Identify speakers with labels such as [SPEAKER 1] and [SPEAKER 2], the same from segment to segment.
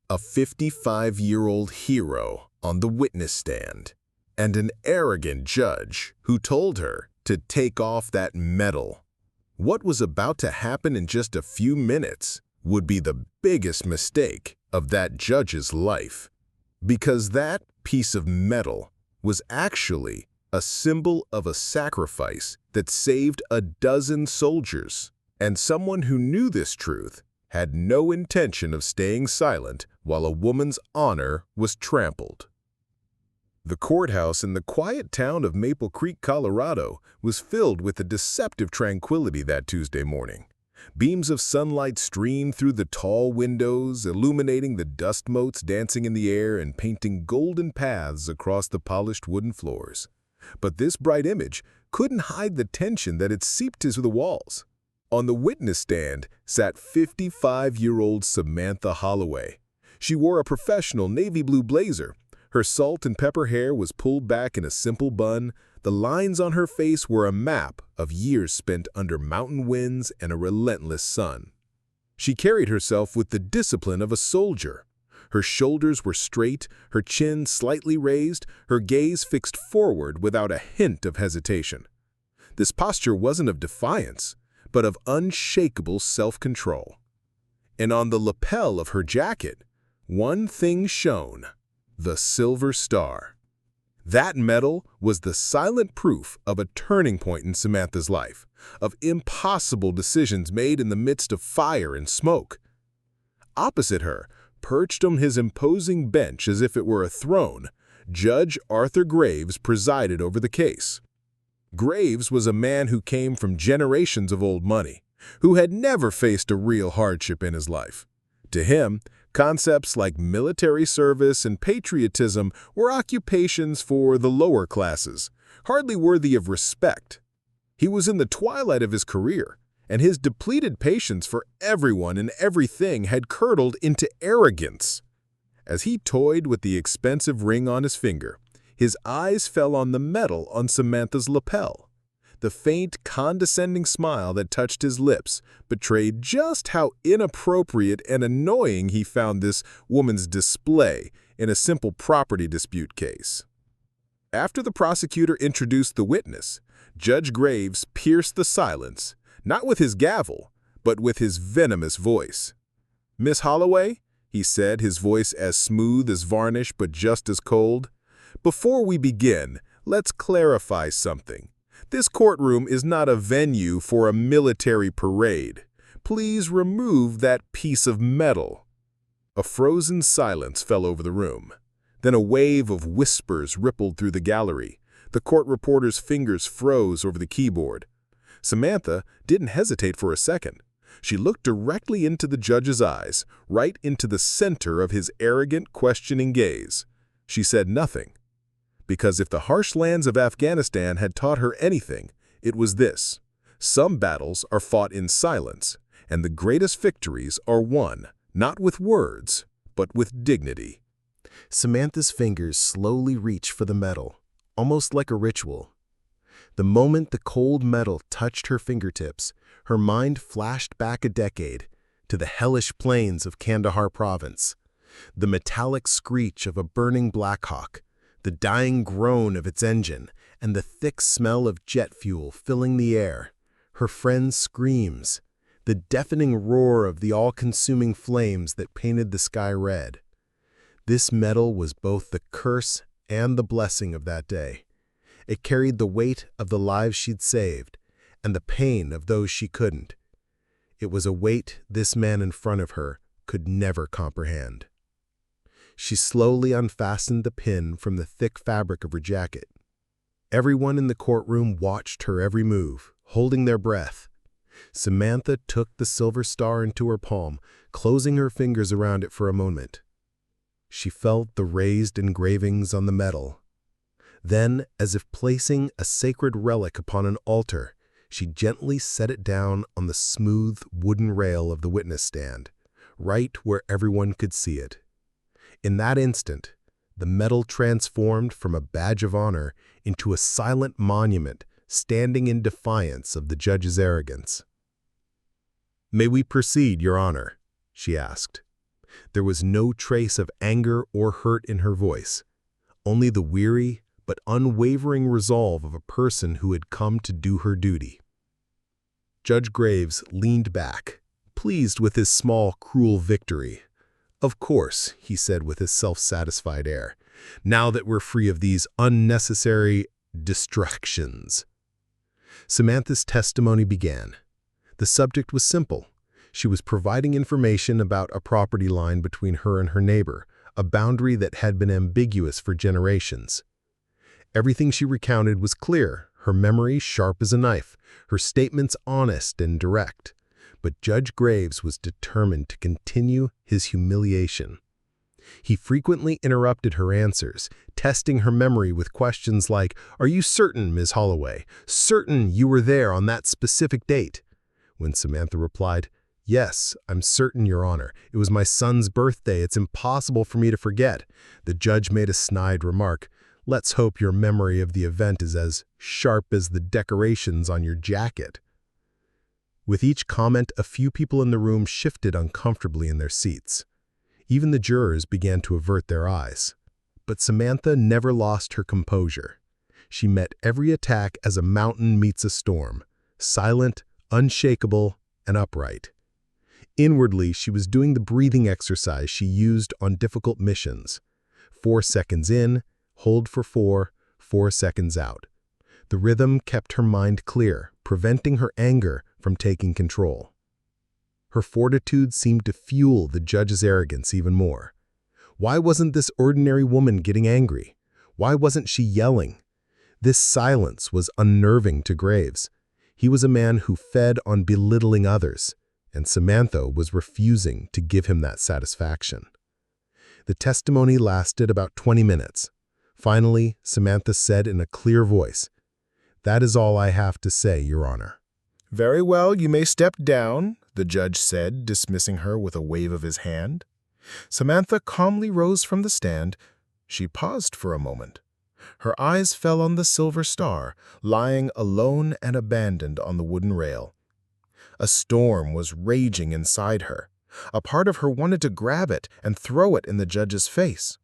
[SPEAKER 1] A 55-year-old hero on the witness stand, and an arrogant judge who told her to take off that medal. What was about to happen in just a few minutes would be the biggest mistake of that judge's life, because that piece of metal was actually a symbol of a sacrifice that saved a dozen soldiers, and someone who knew this truth had no intention of staying silent while a woman's honor was trampled. The courthouse in the quiet town of Maple Creek, Colorado, was filled with a deceptive tranquility that Tuesday morning. Beams of sunlight streamed through the tall windows, illuminating the dust motes dancing in the air and painting golden paths across the polished wooden floors. But this bright image couldn't hide the tension that had seeped into the walls. On the witness stand sat 55-year-old Samantha Holloway. She wore a professional navy blue blazer. Her salt and pepper hair was pulled back in a simple bun. The lines on her face were a map of years spent under mountain winds and a relentless sun. She carried herself with the discipline of a soldier. Her shoulders were straight, her chin slightly raised, her gaze fixed forward without a hint of hesitation. This posture wasn't of defiance, but of unshakable self-control. And on the lapel of her jacket, one thing shone: the silver star. That medal was the silent proof of a turning point in Samantha's life, of impossible decisions made in the midst of fire and smoke. Opposite her, perched on his imposing bench as if it were a throne, Judge Arthur Graves presided over the case. Graves was a man who came from generations of old money, who had never faced a real hardship in his life. To him, concepts like military service and patriotism were occupations for the lower classes, hardly worthy of respect. He was in the twilight of his career, and his depleted patience for everyone and everything had curdled into arrogance. As he toyed with the expensive ring on his finger, his eyes fell on the medal on Samantha's lapel. The faint, condescending smile that touched his lips betrayed just how inappropriate and annoying he found this woman's display in a simple property dispute case. After the prosecutor introduced the witness, Judge Graves pierced the silence, not with his gavel, but with his venomous voice. "Miss Holloway," he said, his voice as smooth as varnish but just as cold, "before we begin, let's clarify something. This courtroom is not a venue for a military parade. Please remove that piece of metal." A frozen silence fell over the room. Then a wave of whispers rippled through the gallery. The court reporter's fingers froze over the keyboard. Samantha didn't hesitate for a second. She looked directly into the judge's eyes, right into the center of his arrogant, questioning gaze. She said nothing. Because if the harsh lands of Afghanistan had taught her anything, it was this: some battles are fought in silence, and the greatest victories are won, not with words, but with dignity. Samantha's fingers slowly reached for the medal, almost like a ritual. The moment the cold metal touched her fingertips, her mind flashed back a decade to the hellish plains of Kandahar province. The metallic screech of a burning Blackhawk, the dying groan of its engine, and the thick smell of jet fuel filling the air, her friends' screams, the deafening roar of the all-consuming flames that painted the sky red. This medal was both the curse and the blessing of that day. It carried the weight of the lives she'd saved and the pain of those she couldn't. It was a weight this man in front of her could never comprehend. She slowly unfastened the pin from the thick fabric of her jacket. Everyone in the courtroom watched her every move, holding their breath. Samantha took the silver star into her palm, closing her fingers around it for a moment. She felt the raised engravings on the metal. Then, as if placing a sacred relic upon an altar, she gently set it down on the smooth wooden rail of the witness stand, right where everyone could see it. In that instant, the medal transformed from a badge of honor into a silent monument standing in defiance of the judge's arrogance. "May we proceed, Your Honor?" she asked. There was no trace of anger or hurt in her voice, only the weary but unwavering resolve of a person who had come to do her duty. Judge Graves leaned back, pleased with his small, cruel victory. "Of course," he said with his self-satisfied air, "now that we're free of these unnecessary distractions." Samantha's testimony began. The subject was simple. She was providing information about a property line between her and her neighbor, a boundary that had been ambiguous for generations. Everything she recounted was clear, her memory sharp as a knife, her statements honest and direct. But Judge Graves was determined to continue his humiliation. He frequently interrupted her answers, testing her memory with questions like, "Are you certain, Ms. Holloway, certain you were there on that specific date?" When Samantha replied, "Yes, I'm certain, Your Honor. It was my son's birthday. It's impossible for me to forget," the judge made a snide remark. "Let's hope your memory of the event is as sharp as the decorations on your jacket." With each comment, a few people in the room shifted uncomfortably in their seats. Even the jurors began to avert their eyes. But Samantha never lost her composure. She met every attack as a mountain meets a storm, silent, unshakable, and upright. Inwardly, she was doing the breathing exercise she used on difficult missions. 4 seconds in, hold for 4, 4 seconds out. The rhythm kept her mind clear, preventing her anger from taking control. Her fortitude seemed to fuel the judge's arrogance even more. Why wasn't this ordinary woman getting angry? Why wasn't she yelling? This silence was unnerving to Graves. He was a man who fed on belittling others, and Samantha was refusing to give him that satisfaction. The testimony lasted about 20 minutes. Finally, Samantha said in a clear voice, "That is all I have to say, Your Honor." "Very well, you may step down," the judge said, dismissing her with a wave of his hand. Samantha calmly rose from the stand. She paused for a moment. Her eyes fell on the silver star, lying alone and abandoned on the wooden rail. A storm was raging inside her. A part of her wanted to grab it and throw it in the judge's face.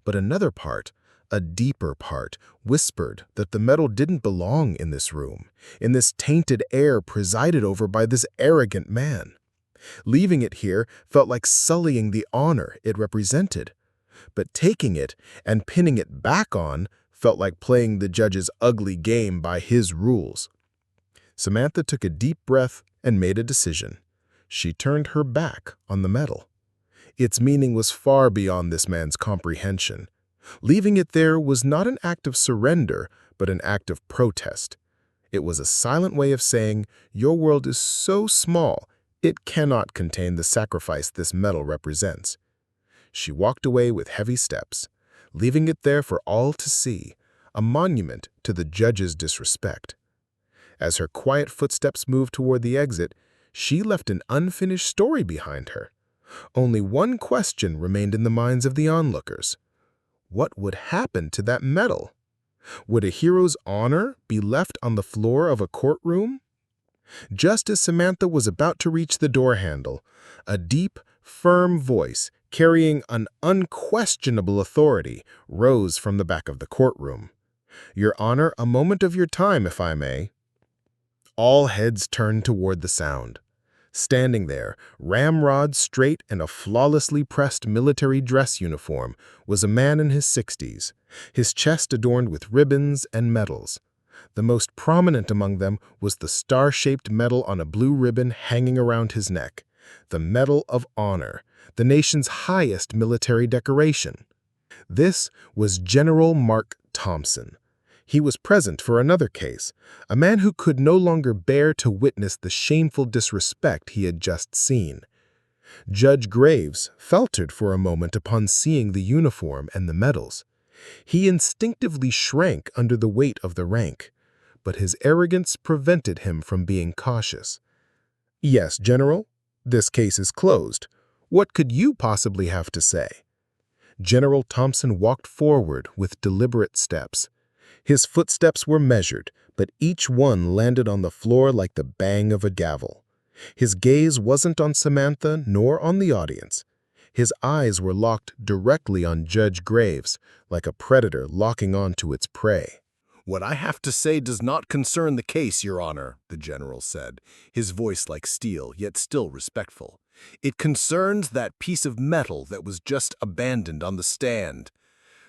[SPEAKER 1] But another part, a deeper part, whispered that the medal didn't belong in this room, in this tainted air presided over by this arrogant man. Leaving it here felt like sullying the honor it represented. But taking it and pinning it back on felt like playing the judge's ugly game by his rules. Samantha took a deep breath and made a decision. She turned her back on the medal. Its meaning was far beyond this man's comprehension. Leaving it there was not an act of surrender, but an act of protest. It was a silent way of saying, "Your world is so small, it cannot contain the sacrifice this medal represents." She walked away with heavy steps, leaving it there for all to see, a monument to the judge's disrespect. As her quiet footsteps moved toward the exit, she left an unfinished story behind her. Only one question remained in the minds of the onlookers. What would happen to that medal? Would a hero's honor be left on the floor of a courtroom? Just as Samantha was about to reach the door handle, a deep, firm voice carrying an unquestionable authority rose from the back of the courtroom. "Your Honor, a moment of your time, if I may." All heads turned toward the sound. Standing there, ramrod straight in a flawlessly pressed military dress uniform, was a man in his 60s, his chest adorned with ribbons and medals. The most prominent among them was the star-shaped medal on a blue ribbon hanging around his neck, the Medal of Honor, the nation's highest military decoration. This was General Mark Thompson. He was present for another case, a man who could no longer bear to witness the shameful disrespect he had just seen. Judge Graves faltered for a moment upon seeing the uniform and the medals. He instinctively shrank under the weight of the rank, but his arrogance prevented him from being cautious. "Yes, General, this case is closed. What could you possibly have to say?" General Thompson walked forward with deliberate steps. His footsteps were measured, but each one landed on the floor like the bang of a gavel. His gaze wasn't on Samantha nor on the audience. His eyes were locked directly on Judge Graves, like a predator locking onto its prey. "What I have to say does not concern the case, Your Honor," the general said, his voice like steel, yet still respectful. "It concerns that piece of metal that was just abandoned on the stand."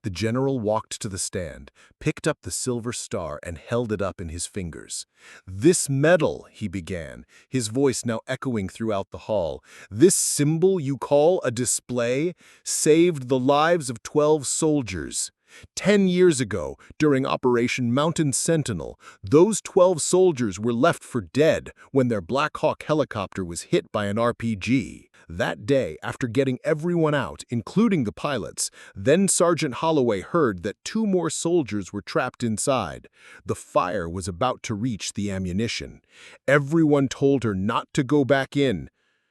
[SPEAKER 1] The general walked to the stand, picked up the silver star, and held it up in his fingers. "This medal," he began, his voice now echoing throughout the hall, "this symbol you call a display, saved the lives of 12 soldiers. 10 years ago, during Operation Mountain Sentinel, those 12 soldiers were left for dead when their Black Hawk helicopter was hit by an RPG. That day, after getting everyone out, including the pilots, then Sergeant Holloway heard that 2 more soldiers were trapped inside. The fire was about to reach the ammunition. Everyone told her not to go back in,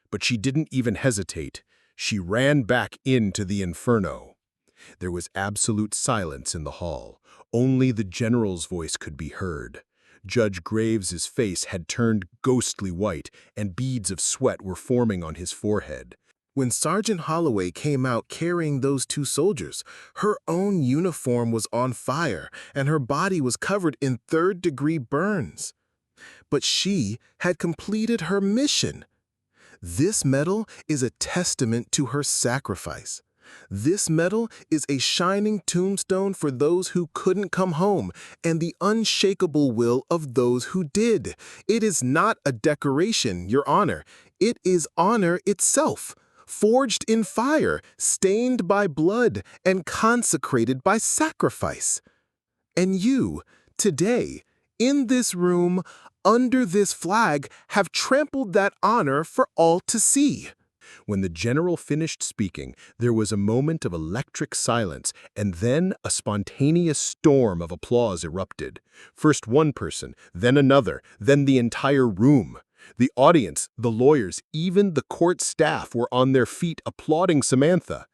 [SPEAKER 1] but she didn't even hesitate. She ran back into the inferno." There was absolute silence in the hall. Only the general's voice could be heard. Judge Graves's face had turned ghostly white, and beads of sweat were forming on his forehead. When Sergeant Holloway came out carrying those 2 soldiers, her own uniform was on fire, and her body was covered in third-degree burns. But she had completed her mission. This medal is a testament to her sacrifice. This medal is a shining tombstone for those who couldn't come home and the unshakable will of those who did. It is not a decoration, Your Honor. It is honor itself, forged in fire, stained by blood, and consecrated by sacrifice. And you, today, in this room, under this flag, have trampled that honor for all to see." When the general finished speaking, there was a moment of electric silence, and then a spontaneous storm of applause erupted. First one person, then another, then the entire room. The audience, the lawyers, even the court staff were on their feet applauding Samantha.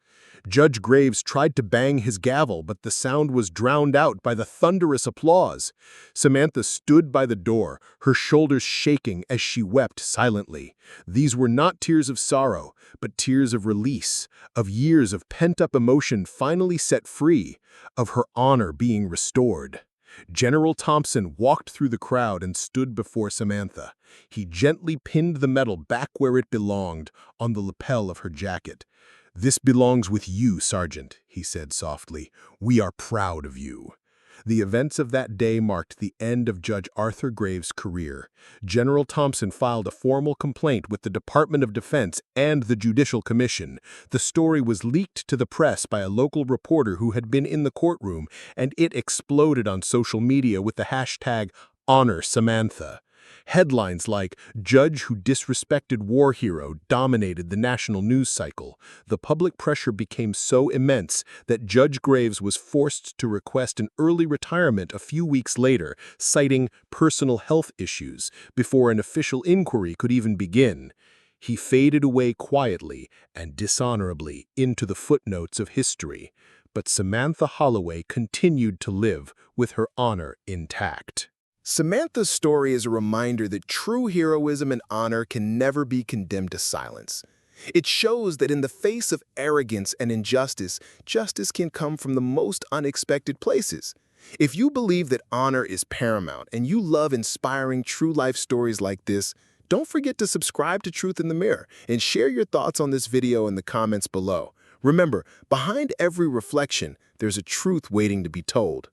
[SPEAKER 1] Judge Graves tried to bang his gavel, but the sound was drowned out by the thunderous applause. Samantha stood by the door, her shoulders shaking as she wept silently. These were not tears of sorrow, but tears of release, of years of pent-up emotion finally set free, of her honor being restored. General Thompson walked through the crowd and stood before Samantha. He gently pinned the medal back where it belonged, on the lapel of her jacket. "This belongs with you, Sergeant," he said softly. "We are proud of you." The events of that day marked the end of Judge Arthur Graves' career. General Thompson filed a formal complaint with the Department of Defense and the Judicial Commission. The story was leaked to the press by a local reporter who had been in the courtroom, and it exploded on social media with the hashtag #HonorSamantha. Headlines like "Judge Who Disrespected War Hero" dominated the national news cycle. The public pressure became so immense that Judge Graves was forced to request an early retirement a few weeks later, citing personal health issues, before an official inquiry could even begin. He faded away quietly and dishonorably into the footnotes of history. But Samantha Holloway continued to live with her honor intact. Samantha's story is a reminder that true heroism and honor can never be condemned to silence. It shows that in the face of arrogance and injustice, justice can come from the most unexpected places. If you believe that honor is paramount and you love inspiring true life stories like this, don't forget to subscribe to Truth in the Mirror and share your thoughts on this video in the comments below. Remember, behind every reflection, there's a truth waiting to be told.